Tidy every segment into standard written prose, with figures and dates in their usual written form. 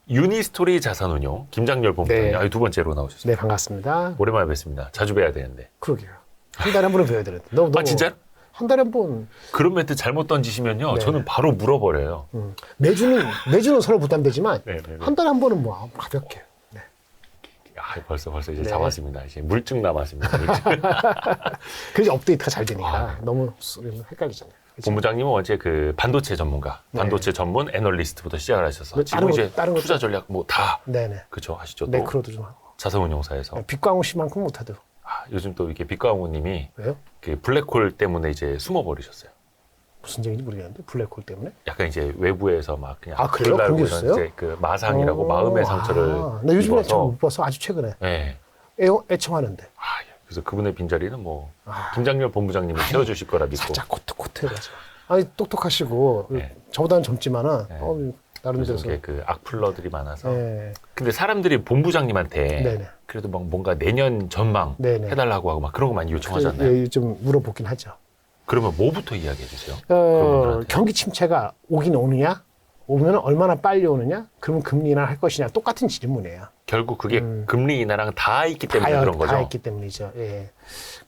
유니스토리 자산운용 김장렬 본부장님 네. 두 번째로 나오셨습니다. 네, 반갑습니다. 오랜만에 뵙습니다. 자주 뵈야 되는데. 그러게요. 한 달에 한 번은 뵈야 되는데. 너무 진짜요? 한 달에 한 번. 그런 멘트 잘못 던지시면요. 네. 저는 바로 물어버려요. 매주는 서로 부담되지만 네, 네, 네. 한 달에 한 번은 뭐 가볍게. 네. 벌써 이제 네. 잡았습니다. 이제 물증 남았습니다. 물증. 그래서 업데이트가 잘 되니까 너무 헷갈리잖아요. 그치? 본부장님은 어제 그 반도체 전문가, 네. 반도체 전문 애널리스트부터 시작을 하셔서 지금 이제 다른 거 투자 전략 뭐 다 네네. 그죠 하시죠. 또 매크로도 좀 하고. 자산운용사에서 빛광호 씨만큼 못하도. 요즘 또 이렇게 빛광호님이 왜요? 그 블랙홀 때문에 이제 숨어버리셨어요. 무슨 얘기인지 모르겠는데 블랙홀 때문에? 약간 이제 외부에서 막 그냥 그래요? 그런 게 있어요? 이제 그 마상이라고 마음의 상처를 나 요즘에 입어서 좀 못 봐서 아주 최근에 네. 애청하는데 그래서 그분의 빈자리는 뭐 김장렬 본부장님이 채워주실 거라 믿고 살짝 코트코트해가지고. 아니 똑똑하시고 네. 저보다는 젊지만은 그래서 나름대로. 이게 그 악플러들이 많아서 네. 근데 사람들이 본부장님한테 네네. 그래도 막 뭔가 내년 전망 네네. 해달라고 하고 막 그런 거 많이 요청하잖아요. 예, 좀 물어보긴 하죠. 그러면 뭐부터 이야기해 주세요? 그런 분들한테. 경기 침체가 오긴 오느냐? 오면 얼마나 빨리 오느냐? 그러면 금리 인하할 것이냐? 똑같은 질문이에요. 결국 그게 금리 인하랑 다 있기 때문에 그런 거죠. 다 있기 때문이죠. 예.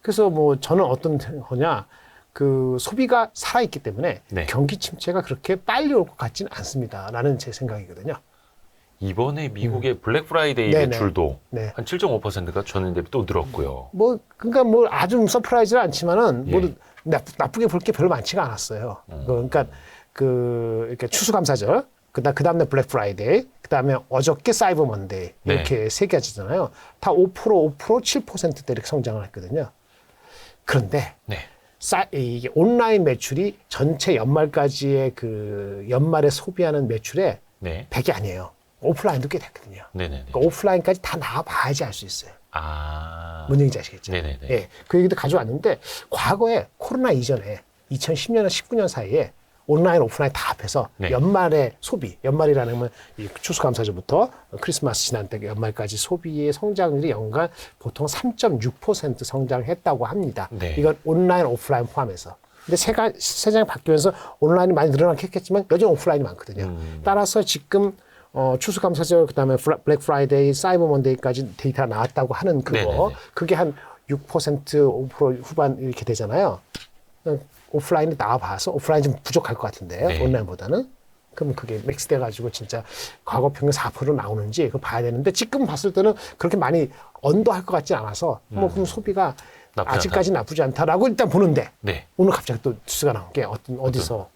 그래서 뭐 저는 어떤 거냐? 그 소비가 살아있기 때문에 네. 경기 침체가 그렇게 빨리 올 것 같지는 않습니다라는 제 생각이거든요. 이번에 미국의 블랙 프라이데이 네네. 매출도 네. 한 7.5%가 전년대비 또 늘었고요. 뭐 그러니까 뭐 아주 서프라이즈는 않지만은 예. 뭐 나쁘게 볼 게 별로 많지가 않았어요. 그러니까 그 이렇게 추수감사절, 그다음에 블랙 프라이데이, 그다음에 어저께 사이버 먼데이 이렇게 세 가지잖아요. 다 5%, 7%대 이렇게 성장을 했거든요. 그런데 네. 이게 온라인 매출이 전체 연말까지의 그 연말에 소비하는 매출의 네. 100이 아니에요. 오프라인도 꽤 됐거든요. 네네네. 그러니까 오프라인까지 다 나와봐야지 알 수 있어요. 뭔 얘기인지 아시겠죠? 네네네. 예, 그 얘기도 가져왔는데 과거에 코로나 이전에 2010년에서 19년 사이에 온라인, 오프라인 다 합해서 네. 연말에 소비, 연말이라는 건 이 추수감사절부터 크리스마스 지난 때 연말까지 소비의 성장률이 연간 보통 3.6% 성장했다고 합니다. 네. 이건 온라인, 오프라인 포함해서. 근데 세상이 바뀌면서 온라인이 많이 늘어나긴 했겠지만 여전히 오프라인이 많거든요. 따라서 지금 추수감사절, 그다음에 블랙 프라이데이, 사이버 먼데이까지 데이터가 나왔다고 하는 그거, 네네네. 그게 한 6%, 5% 후반 이렇게 되잖아요. 오프라인이 나와봐서 오프라인 좀 부족할 것 같은데 네. 온라인보다는. 그럼 그게 맥스 돼가지고 진짜 과거 평균 4% 나오는지 그거 봐야 되는데 지금 봤을 때는 그렇게 많이 언더할 것 같지 않아서 뭐 그럼 소비가 나쁘지 아직까지 나쁘지 않다라고 일단 보는데 네. 오늘 갑자기 또 뉴스가 나온 게 어디서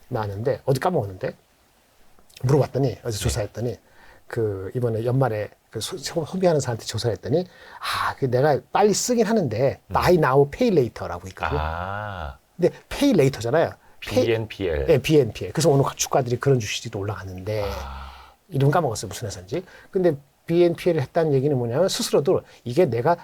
나왔는데 어디 까먹었는데 물어봤더니 어제 조사했더니 그 이번에 연말에 그 소비하는 사람한테 조사했더니 그 내가 빨리 쓰긴 하는데 buy now pay later라고 있거든요. 근데 pay later잖아요. BNPL. 네, BNPL. 그래서 오늘 주가들이 그런 주식들이 올라갔는데 이름 까먹었어요. 무슨 회사인지. 근데 BNPL을 했다는 얘기는 뭐냐면 스스로도 이게 내가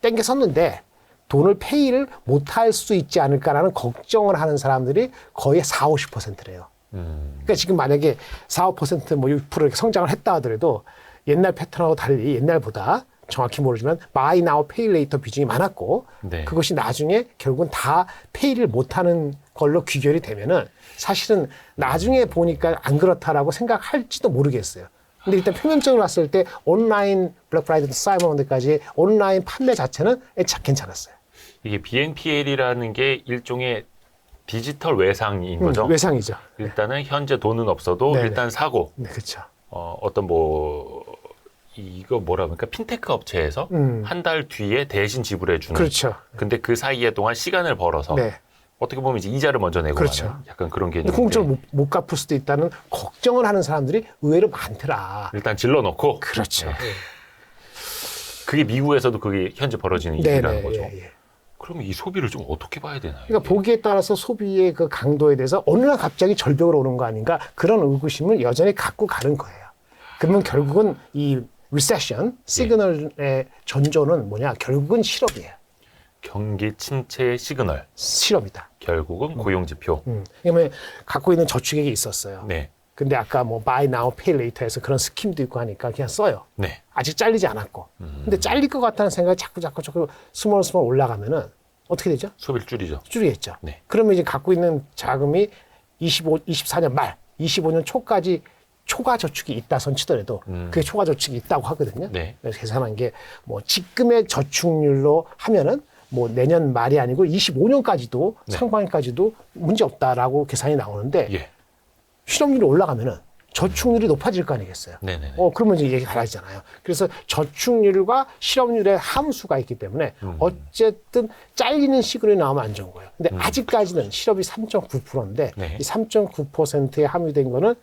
땡겨 썼는데 돈을 페이를 못할 수 있지 않을까라는 걱정을 하는 사람들이 거의 4, 50%래요. 그러니까 지금 만약에 4, 5%, 뭐 6% 이렇게 성장을 했다 하더라도 옛날 패턴하고 달리 옛날보다 정확히 모르지만 buy now, pay later 비중이 많았고 네. 그것이 나중에 결국은 다 페이를 못하는 걸로 귀결이 되면은 사실은 나중에 보니까 안 그렇다라고 생각할지도 모르겠어요. 근데 일단 표면적으로 봤을 때 온라인 블랙 프라이데이, 사이버 먼데이까지 온라인 판매 자체는 괜찮았어요. 이게 BNPL이라는 게 일종의 디지털 외상인 거죠? 외상이죠. 일단은 현재 돈은 없어도 네네. 일단 사고 네, 그렇죠. 어떤 뭐 이거 뭐라 그러니까 핀테크 업체에서 한 달 뒤에 대신 지불해 주는. 그렇죠. 근데 그 사이에 동안 시간을 벌어서 네. 어떻게 보면 이제 이자를 먼저 내고 그렇죠. 하는 약간 그런 근데 개념인데 궁극적으로 못 갚을 수도 있다는 걱정을 하는 사람들이 의외로 많더라. 일단 질러놓고 그렇죠. 그게 미국에서도 그게 현재 벌어지는 네, 일이라는 네, 거죠. 예. 그러면 이 소비를 좀 어떻게 봐야 되나요? 그러니까 보기에 따라서 소비의 그 강도에 대해서 어느 날 갑자기 절벽으로 오는 거 아닌가 그런 의구심을 여전히 갖고 가는 거예요. 그러면 결국은 이 리세션 시그널의 전조는 뭐냐? 결국은 실업이에요. 경기 침체의 시그널, 실업이다. 결국은 고용지표. 왜냐면 갖고 있는 저축액이 있었어요. 네, 근데 아까 뭐 buy now, pay later에서 그런 스킴도 있고 하니까 그냥 써요. 네, 아직 잘리지 않았고. 근데 잘릴 것 같다는 생각이 자꾸 스몰 올라가면은 어떻게 되죠? 소비를 줄이죠. 줄이겠죠. 네. 그러면 이제 갖고 있는 자금이 24년 말, 25년 초까지 초과 저축이 있다 손 치더라도 그게 초과 저축이 있다고 하거든요. 네. 그래서 계산한 게 뭐 지금의 저축률로 하면은 뭐 내년 말이 아니고 25년까지도 네. 상반기까지도 문제 없다라고 계산이 나오는데 예. 실업률이 올라가면은 저축률이 높아질 거 아니겠어요. 네네. 그러면 이제 얘기가 달라지잖아요. 그래서 저축률과 실업률의 함수가 있기 때문에 어쨌든 잘리는 시그널이 나오면 안 좋은 거예요. 근데 아직까지는 실업이 3.9%인데 네. 이 3.9%에 함유된 거는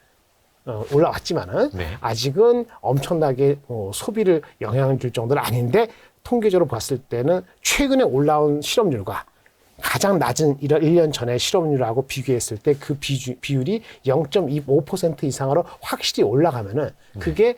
올라왔지만은 네. 아직은 엄청나게 소비를 영향을 줄 정도는 아닌데 통계적으로 봤을 때는 최근에 올라온 실업률과 가장 낮은 1년 전의 실업률하고 비교했을 때 그 비율이 0.25% 이상으로 확실히 올라가면은 그게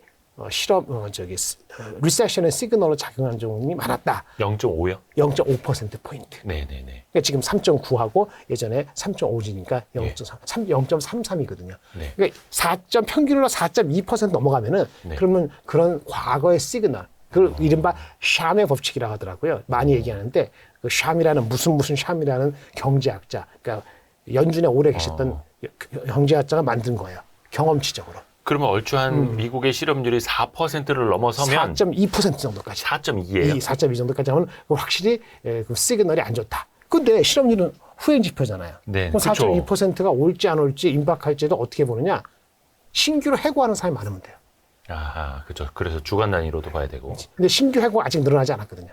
리세션의 시그널로 작용하는 경우가 많았다. 0.5요? 0.5%포인트. 네네네. 그러니까 지금 3.9하고 예전에 3.5지니까 0.3이거든요. 네. 그러니까 평균으로 4.2% 넘어가면은 네. 그러면 그런 과거의 시그널, 그걸 이른바 샴의 법칙이라고 하더라고요. 많이 얘기하는데 그 샴이라는 무슨 샴이라는 경제학자, 그러니까 연준에 오래 계셨던 경제학자가 만든 거예요. 경험치적으로. 그러면 얼추 한 미국의 실업률이 4%를 넘어서면 4.2% 정도까지. 4.2예요. 4.2 정도까지 하면 확실히 그 시그널이 안 좋다. 근데 실업률은 후행 지표잖아요. 네, 그럼 그렇죠. 4.2%가 올지 안 올지 임박할지도 어떻게 보느냐? 신규로 해고하는 사람이 많으면 돼요. 아, 그렇죠. 그래서 주간 단위로도 봐야 되고. 근데 신규 해고가 아직 늘어나지 않았거든요.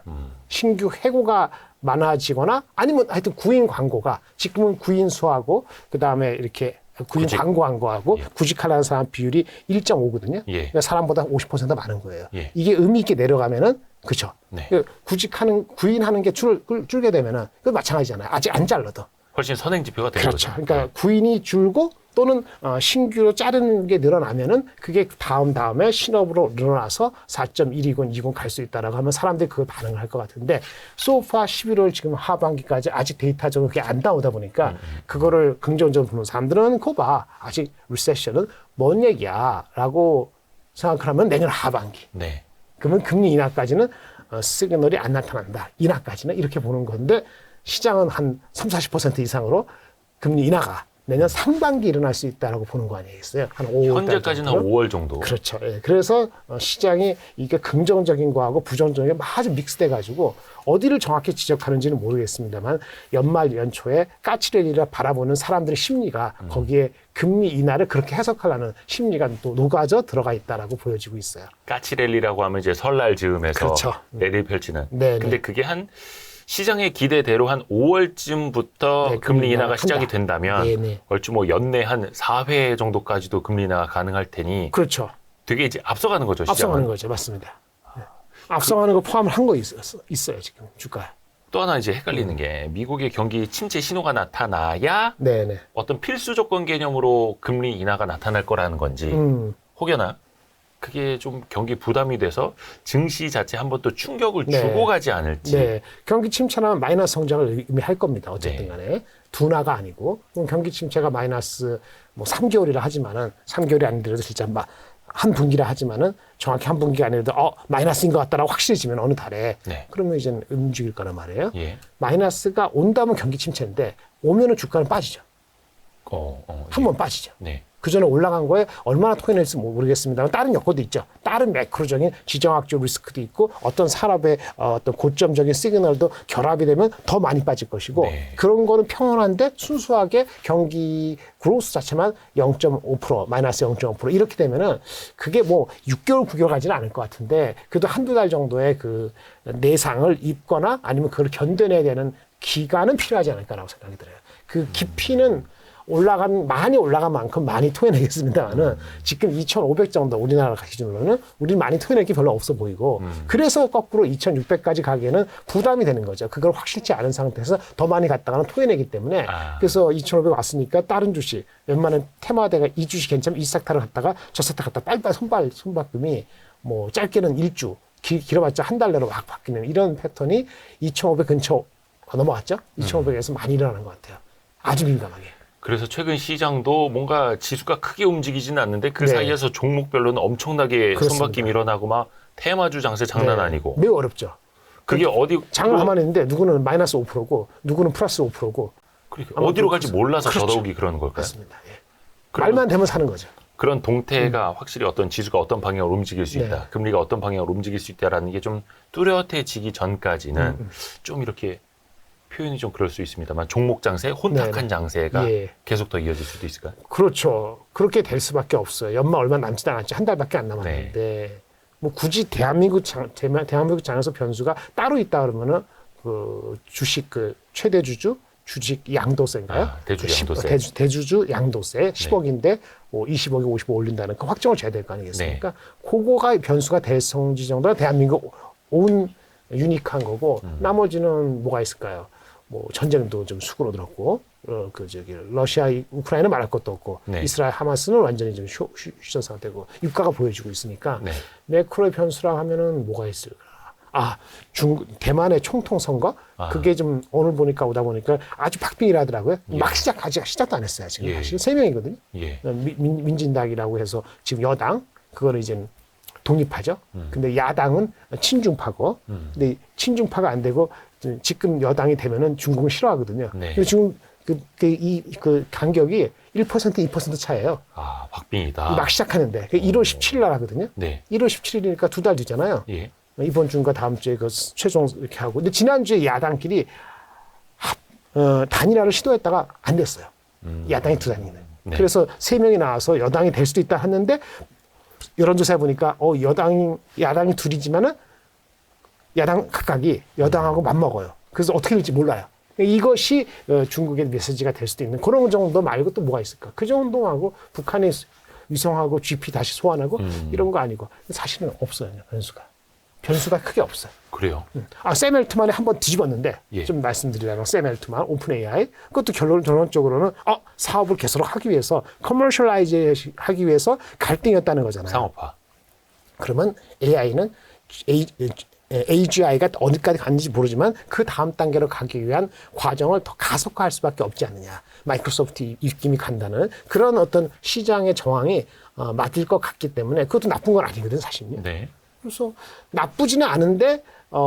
신규 해고가 많아지거나 아니면 하여튼 구인 광고가 지금은 구인 수하고 그다음에 이렇게 구인 구직. 광고한 거하고 예. 구직하는 사람 비율이 1.5거든요. 예. 그러니까 사람보다 50% 많은 거예요. 예. 이게 의미 있게 내려가면은 그렇죠. 네. 구인하는 게 줄게 되면은 그 마찬가지잖아요. 아직 안 잘라도. 훨씬 선행 지표가 되는 그렇죠. 거죠. 그러니까 구인이 줄고 또는 신규로 자르는 게 늘어나면은 그게 다음에 신업으로 늘어나서 4.1이건 2건 갈 수 있다라고 하면 사람들이 그걸 반응을 할 것 같은데 소파 11월 지금 하반기까지 아직 데이터적으로 그게 안 나오다 보니까 그거를 긍정적으로 보는 사람들은 그거 봐. 아직 리세션은 뭔 얘기야 라고 생각을 하면 내년 하반기. 네. 그러면 금리 인하까지는 시그널이 안 나타난다. 인하까지는 이렇게 보는 건데 시장은 한 30-40% 이상으로 금리 인하가 내년 상반기 일어날 수 있다라고 보는 거 아니겠어요? 한 5월 현재까지는 한 5월 정도. 그렇죠. 예. 그래서 시장이 이게 긍정적인 거하고 부정적인 게 아주 믹스돼 가지고 어디를 정확히 지적하는지는 모르겠습니다만 연말 연초에 까치레리라 바라보는 사람들의 심리가 거기에 금리 인하를 그렇게 해석하려는 심리가 또 녹아져 들어가 있다라고 보여지고 있어요. 까치랠리라고 하면 이제 설날 즈음에서 그렇죠. 랠리 펼치는. 네, 근데 네. 그게 한 시장의 기대대로 한 5월쯤부터 네, 금리 인하가 한다. 시작이 된다면 네, 네. 얼추 뭐 연내 한 4회 정도까지도 금리 인하가 가능할 테니 그렇죠. 되게 이제 앞서가는 거죠, 시장은. 앞서가는 거죠. 맞습니다. 네. 앞서가는 거 포함을 한 거 있어요, 지금 주가에. 또 하나 이제 헷갈리는 게 미국의 경기 침체 신호가 나타나야 네네. 어떤 필수 조건 개념으로 금리 인하가 나타날 거라는 건지 혹여나 그게 좀 경기 부담이 돼서 증시 자체 한번 또 충격을 네. 주고 가지 않을지. 네. 경기 침체나 마이너스 성장을 의미할 겁니다. 어쨌든 간에. 둔화가 아니고. 그럼 경기 침체가 마이너스 뭐 3개월이라 하지만은 3개월이 아니더라도 진짜 한 분기라 하지만은 정확히 한 분기가 아니라도 마이너스인 것 같다라고 확실해지면 어느 달에 네. 그러면 이제 움직일 거란 말이에요. 예. 마이너스가 온다면 경기 침체인데 오면은 주가는 빠지죠. 한 번 빠지죠. 네. 그 전에 올라간 거에 얼마나 토해낼지 모르겠습니다만 다른 여건도 있죠. 다른 매크로적인 지정학적 리스크도 있고 어떤 산업의 어떤 고점적인 시그널도 결합이 되면 더 많이 빠질 것이고 네. 그런 거는 평온한데 순수하게 경기 그로스 자체만 0.5% 마이너스 0.5% 이렇게 되면은 그게 뭐 6개월 9개월 가지는 않을 것 같은데 그래도 한두 달 정도의 그 내상을 입거나 아니면 그걸 견뎌내야 되는 기간은 필요하지 않을까라고 생각이 들어요. 그 깊이는 많이 올라간 만큼 많이 토해내겠습니다만은 지금 2,500 정도 우리나라 기준으로는 우리 많이 토해낼 게 별로 없어 보이고 그래서 거꾸로 2,600까지 가기에는 부담이 되는 거죠. 그걸 확실치 않은 상태에서 더 많이 갔다가는 토해내기 때문에 그래서 2,500 왔으니까 다른 주식 웬만한 테마대가 이 주식 괜찮으면 이 섹터를 갔다가 저 섹터 갔다 빨리빨리 손바꿈이 뭐 짧게는 1주 길어봤자 한 달 내로 막 바뀌는 이런 패턴이 2,500 근처 넘어갔죠. 2,500에서 많이 일어나는 것 같아요. 아주 민감하게. 그래서 최근 시장도 뭔가 지수가 크게 움직이지는 않는데 그 네. 사이에서 종목별로는 엄청나게 그렇습니다. 손바뀜 일어나고 막 테마주 장세 장난 아니고. 매우 어렵죠. 그게 어디 장을 하만 했는데 누구는 마이너스 5%고 누구는 플러스 5%고 어디로 갈지 몰라서 그렇죠. 더더욱이 그러는 걸까요? 그렇습니다. 예. 말만 되면 사는 거죠. 그런 동태가 확실히 어떤 지수가 어떤 방향으로 움직일 수 있다. 네. 금리가 어떤 방향으로 움직일 수 있다라는 게 좀 뚜렷해지기 전까지는 좀 이렇게 표현이 좀 그럴 수 있습니다만 종목 장세, 혼탁한 네네. 장세가 예. 계속 더 이어질 수도 있을까요? 그렇죠. 그렇게 될 수밖에 없어요. 연말 얼마 남지도 않았죠. 한 달밖에 안 남았는데 네. 뭐 굳이 대한민국 장에서 변수가 따로 있다 그러면은 그 주식 그 최대 주주 주식 양도세인가요? 대주주 양도세. 대주주 양도세 10억인데 뭐 20억에 50억 올린다는 그 확정을 줘야 될 거 아니겠습니까? 그거가 변수가 될 성지 정도가 대한민국 온 유니크한 거고 나머지는 뭐가 있을까요? 뭐 전쟁도 좀 수그러들었고 그 저기 러시아 우크라이나 말할 것도 없고 네. 이스라엘 하마스는 완전히 좀 휴전 상태고 유가가 보여주고 있으니까 네. 매크로의 변수라 하면은 뭐가 있을까? 대만의 총통 선거 그게 좀 오늘 보니까 오다 보니까 아주 박빙이라더라고요. 예. 막 아직 시작도 안 했어요. 지금 예. 사실 3명이거든요. 예. 민진당이라고 해서 지금 여당 그거는 이제 독립파죠. 근데 야당은 친중파고, 근데 친중파가 안 되고 지금 여당이 되면은 중국을 싫어하거든요. 네. 그래서 지금 그 간격이 1% 2% 차예요. 박빙이다. 막 시작하는데 1월 17일 날 하거든요. 네. 1월 17일이니까 2달 뒤잖아요. 예. 이번 주인가 다음 주에 그 최종 이렇게 하고. 근데 지난주에 야당끼리 단일화를 시도했다가 안 됐어요. 야당이 2당이네. 네. 그래서 3명이 나와서 여당이 될 수도 있다 했는데 여론조사해 보니까 야당이 둘이지만은 야당 각각이 여당하고 맞먹어요. 그래서 어떻게 될지 몰라요. 이것이 중국의 메시지가 될 수도 있는 그런 정도 말고 또 뭐가 있을까? 그 정도하고 북한의 위성하고 GP 다시 소환하고 이런 거 아니고 사실은 없어요. 변수가 크게 없어요. 그래요. 샘 앨트만이 한번 뒤집었는데 예. 좀 말씀드리자면 샘 앨트만 오픈 AI 그것도 결론적으로는 사업을 계속 하기 위해서 커머셜라이즈 하기 위해서 갈등이었다는 거잖아요. 상업화. 그러면 AI는 AGI가 어디까지 갔는지 모르지만 그 다음 단계로 가기 위한 과정을 더 가속화할 수밖에 없지 않느냐. 마이크로소프트 입김이 간다는 그런 어떤 시장의 정황이 맞을 것 같기 때문에 그것도 나쁜 건 아니거든 사실은요. 네. 그래서 나쁘지는 않은데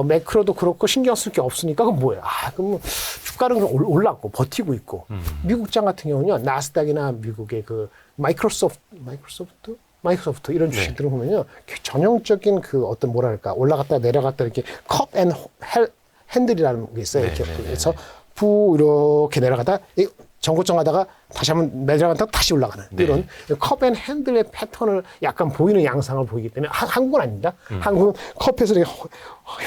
매크로도 그렇고 신경 쓸 게 없으니까 그건 뭐예요? 그럼 주가는 그럼 올랐고 버티고 있고 미국장 같은 경우는요 나스닥이나 미국의 그 마이크로소프트 이런 주식들을 보면요 전형적인 그 어떤 뭐랄까 올라갔다 내려갔다 이렇게 컵 앤 핸들이라는 게 있어요. 이렇게 그래서 이렇게 내려가다 정고점 하다가 다시 한번 내려갔다가 다시 올라가는 이런 컵 앤 핸들의 패턴을 약간 보이는 양상을 보이기 때문에 한국은 아닙니다. 한국은 컵에서 이렇게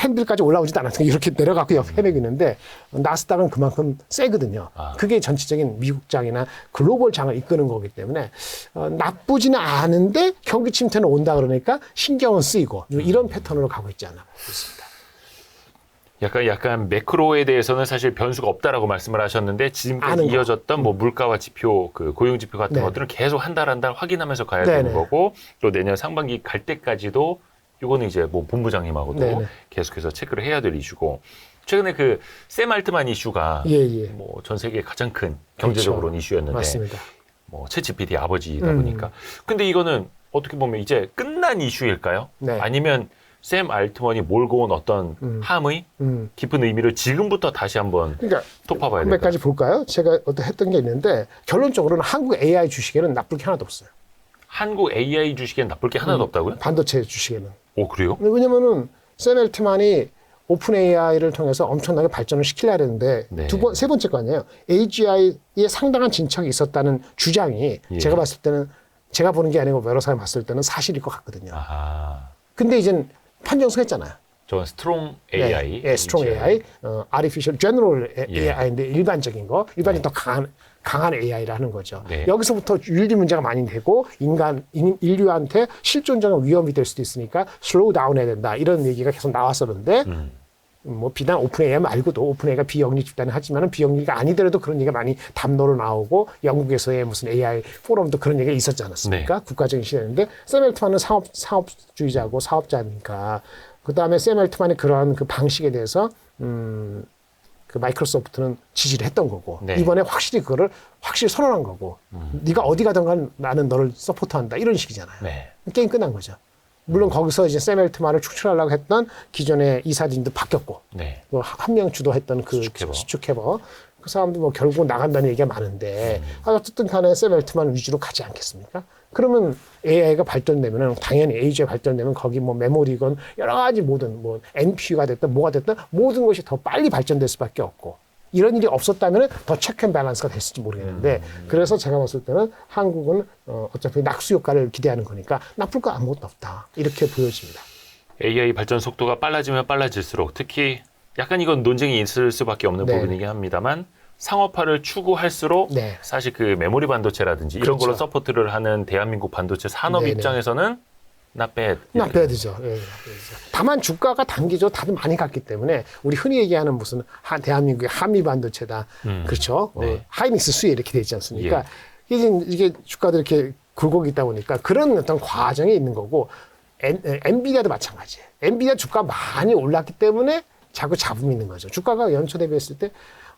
핸들까지 올라오지도 않았어요. 이렇게 내려가고 헤매기는데 나스닥은 그만큼 세거든요. 그게 전체적인 미국장이나 글로벌 장을 이끄는 거기 때문에 나쁘지는 않은데 경기 침체는 온다 그러니까 신경은 쓰이고 이런 패턴으로 가고 있지 않나 보겠습니다. 약간 매크로에 대해서는 사실 변수가 없다라고 말씀을 하셨는데 지금까지 이어졌던 뭐 물가와 지표, 그 고용 지표 같은 것들은 계속 한 달 확인하면서 가야 되는 거고 또 내년 상반기 갈 때까지도 이거는 이제 뭐 본부장님하고도 계속해서 체크를 해야 될 이슈고 최근에 그 샘 알트만 이슈가 뭐 전 세계 가장 큰 경제적으로는 이슈였는데 맞습니다. 뭐 챗GPT 아버지이다 보니까 근데 이거는 어떻게 보면 이제 끝난 이슈일까요? 아니면 샘 알트먼이 몰고 온 어떤 함의 깊은 의미를 지금부터 다시 한번 톱파봐야 될까요? 몇 가지 볼까요? 제가 했던 게 있는데 결론적으로는 한국 AI 주식에는 나쁠 게 하나도 없어요. 한국 AI 주식에는 나쁠 게 하나도 없다고요? 반도체 주식에는. 그래요? 왜냐면은 샘 알트만이 오픈 AI를 통해서 엄청나게 발전을 시키려 했는데 세 번째 거 아니에요. AGI에 상당한 진척이 있었다는 주장이 제가 봤을 때는 제가 보는 게 아니고 여러 사람이 봤을 때는 사실일 것 같거든요. 근데 이제 판정승했잖아요. 저건 스트롱 AI. 스트롱 AI, Artificial General AI인데 일반적인 더 강한 AI라는 거죠. 여기서부터 윤리 문제가 많이 되고 인류한테 실존적인 위험이 될 수도 있으니까 슬로우 다운 해야 된다. 이런 얘기가 계속 나왔었는데 뭐 비단 오픈 AI 말고도 오픈 AI가 비영리 집단을 하지만은 비영리가 아니더라도 그런 얘기가 많이 담론으로 나오고 영국에서의 무슨 AI 포럼도 그런 얘기가 있었지 않았습니까? 국가적인 시대인데 샘 알트만은 사업주의자고 사업자니까 그 다음에 샘 알트만의 그런 그 방식에 대해서 그 마이크로소프트는 지지를 했던 거고 이번에 확실히 그거를 선언한 거고 네가 어디 가든 간 나는 너를 서포트한다 이런 식이잖아요. 게임 끝난 거죠. 물론 거기서 이제 샘 알트만을 축출하려고 했던 기존의 이사진도 바뀌었고 한 명 주도했던 그 수축해버 그 사람도 뭐 결국 나간다는 얘기가 많은데 어쨌든 간에 샘 알트만 위주로 가지 않겠습니까? 그러면 AI가 발전되면은 당연히 AGI 발전되면 거기 뭐 메모리건 여러 가지 모든 뭐 NPU가 됐든 뭐가 됐든 모든 것이 더 빨리 발전될 수밖에 없고 이런 일이 없었다면 더 체크 앤 밸런스가 됐을지 모르겠는데 그래서 제가 봤을 때는 한국은 어차피 낙수 효과를 기대하는 거니까 나쁠 거 아무것도 없다 이렇게 보여집니다. AI 발전 속도가 빨라지면 빨라질수록 특히 약간 이건 논쟁이 있을 수밖에 없는 네. 부분이긴 합니다만 상업화를 추구할수록 네. 사실 그 메모리 반도체라든지 이런 그렇죠. 걸로 서포트를 하는 대한민국 반도체 산업 네네. 입장에서는 not bad. 나빠야되죠. 예. 다만 주가가 단기죠. 다들 많이 갔기 때문에 우리 흔히 얘기하는 무슨 대한민국의 한미 반도체다. 그렇죠. 네. 하이닉스 수혜 이렇게 돼 있지 않습니까? 이게 주가도 이렇게 굴곡 있다 보니까 그런 어떤 과정이 있는 거고 엔비디아도 마찬가지예요. 엔비디아 주가 많이 올랐기 때문에 자꾸 잡음이 있는 거죠. 주가가 연초 대비했을 때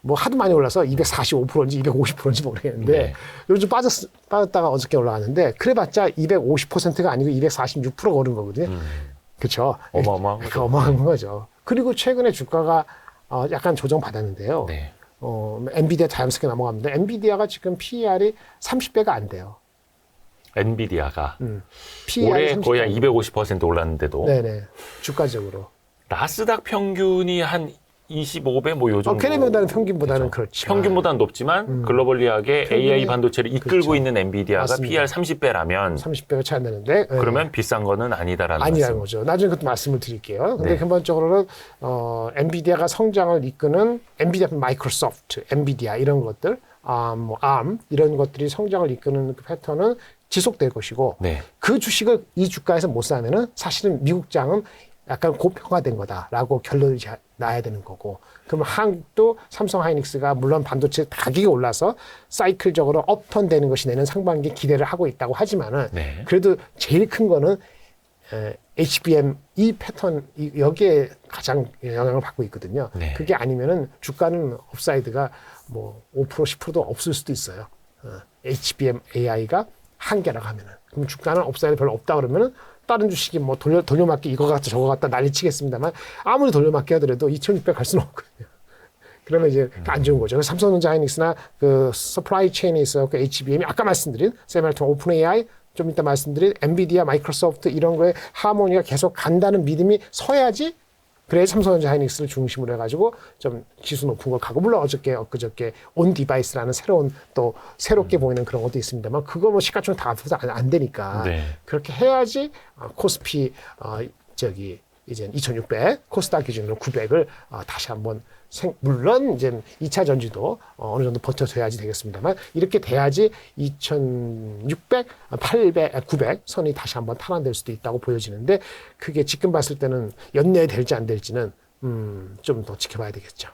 뭐 하도 많이 올라서 245%인지 250%인지 모르겠는데 네. 요즘 빠졌다가 어저께 올라갔는데 그래봤자 250%가 아니고 246%가 오른 거거든요. 그렇죠. 어마어마한 거죠. 어마어마한 거죠. 그리고 최근에 주가가 약간 조정받았는데요. 네. 엔비디아 자연스럽게 넘어갑니다. 엔비디아가 지금 PER이 30배가 안 돼요. 엔비디아가 PER이 올해 30배. 거의 한 250% 올랐는데도 네네. 주가적으로. 나스닥 평균이 한 25배 뭐 요 정도. 캐리보다는 평균보다는 그렇죠. 그렇지. 평균보다는 높지만 글로벌리하게 AI 반도체를 이끌고 그렇죠. 있는 엔비디아가 맞습니다. PR 30배라면 30배가 차이 나는데. 그러면 비싼 거는 아니다라는 아니라는 말씀. 거죠. 나중에 그것도 말씀을 드릴게요. 근데 네. 근본적으로는 엔비디아가 성장을 이끄는 엔비디아, 마이크로소프트, 엔비디아 이런 것들, 뭐 ARM 이런 것들이 성장을 이끄는 그 패턴은 지속될 것이고 네. 그 주식을 이 주가에서 못 사면은 사실은 미국장은 약간 고평가된 거다라고 결론을 나야 되는 거고 그러면 한국도 삼성 하이닉스가 물론 반도체 가격이 올라서 사이클적으로 업턴 되는 것이 내년 상반기에 기대를 하고 있다고 하지만은 네. 그래도 제일 큰 거는 HBM 이 패턴 여기에 가장 영향을 받고 있거든요. 네. 그게 아니면은 주가는 업사이드가 뭐 5% 10%도 없을 수도 있어요. HBM AI가 한계라고 하면은 그럼 주가는 업사이드 별로 없다 그러면은 다른 주식이 뭐 돌려막기 이거 같다 저거 같다 난리 치겠습니다만 아무리 돌려막기 하더라도 2,600 갈 수는 없거든요. 그러면 이제 안 좋은 거죠. 삼성전자 하이닉스나 그 서플라이 체인에 있어 그 HBM이 아까 말씀드린 세미알통 오픈 AI 좀 이따 말씀드린 엔비디아, 마이크로소프트 이런 거에 하모니가 계속 간다는 믿음이 서야지 그래 삼성전자 하이닉스를 중심으로 해가지고 좀 지수 높은 걸 가고 물론 엊그저께 온 디바이스라는 새로운 또 새롭게 보이는 그런 것도 있습니다만 그거 뭐 시가총 다 합쳐서 안 되니까 네. 그렇게 해야지 코스피 이제 2,600 코스닥 기준으로 900을 다시 한번 물론 이제 2차 전지도 어느 정도 버텨줘야지 되겠습니다만 이렇게 돼야지 2,600, 800, 900 선이 다시 한번 탈환될 수도 있다고 보여지는데 그게 지금 봤을 때는 연내에 될지 안 될지는 좀 더 지켜봐야 되겠죠.